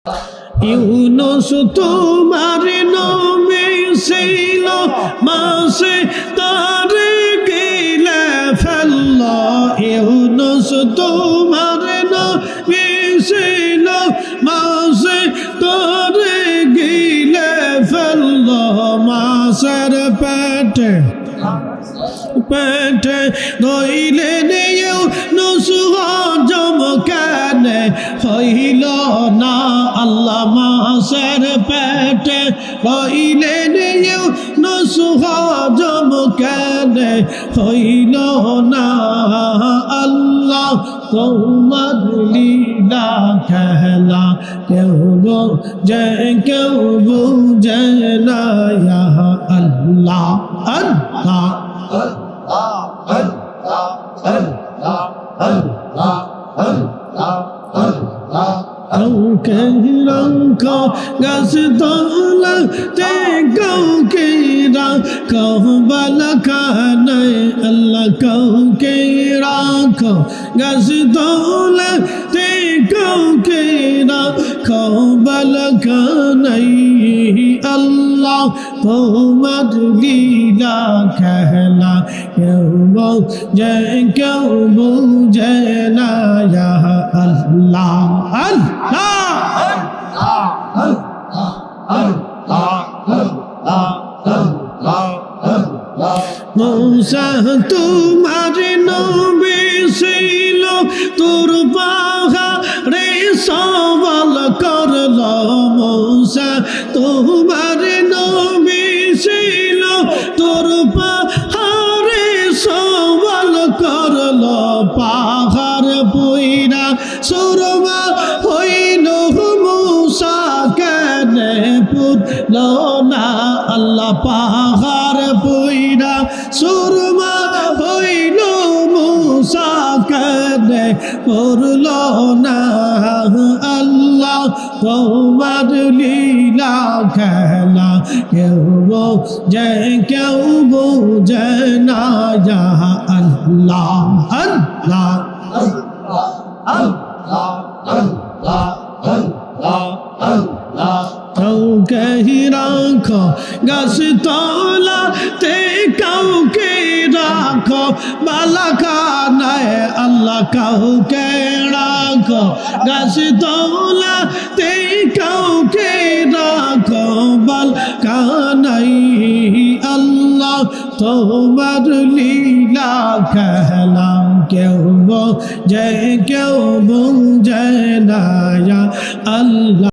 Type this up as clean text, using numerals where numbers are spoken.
ইউনুস তোমার নামে ছিল মাসে তারে গিলে ফেলল। ইউনুস তোমার নামে ছিল মাসে তারে গিলে ফেলল। মাসের পেটে পেটে ধইলেন ইউনুস হজম কেন হইল না। আল্লাহ মাসের পেটে ধইলেন ইউনুস হজম কেন হইল না। আল্লাহ তোমার লীলা খেলা কেউ বোঝে কেউ বুঝে না। আল্লাহ আল্লাহ কাউকে রাখো গাছ তলাতে, কাউকে রাখো বালখানায়। আল্লাহ কাউকে রাখো গাছ তলাতে, কাউকে রাখো বালখানায়। আল্লাহ তোমার লীলা খেলা কেউ বোঝে কেউ বুঝে না। আল্লাহ মূসা তোমার নবী ছিল, তোর পাহাড়ে সওয়াল করল। মূসা তোমার নবী ছিল, তোর পাহাড়ে সওয়াল করল। পাহাড় পুইরা সুরমা হইল, মূসা কেন পুরল না। আল্লাহ পাহাড় পুইরা সুরমা হইল, মূসা কেন পুরল না। আল্লাহ তোমার লীলা খেলা কেউ বোঝে কেউ বুঝে না। আল্লাহ আল্লাহ কাউকে রাখো গাছ তলাতে, কাউকে রাখো বালখানায়। আল্লাহ কাউকে রাখো গাছ তলাতে, কাউকে রাখো বালখানায়। আল্লাহ তোমার লীলা খেলা কেউ বোঝে কেউ বুঝে না। আল্লাহ।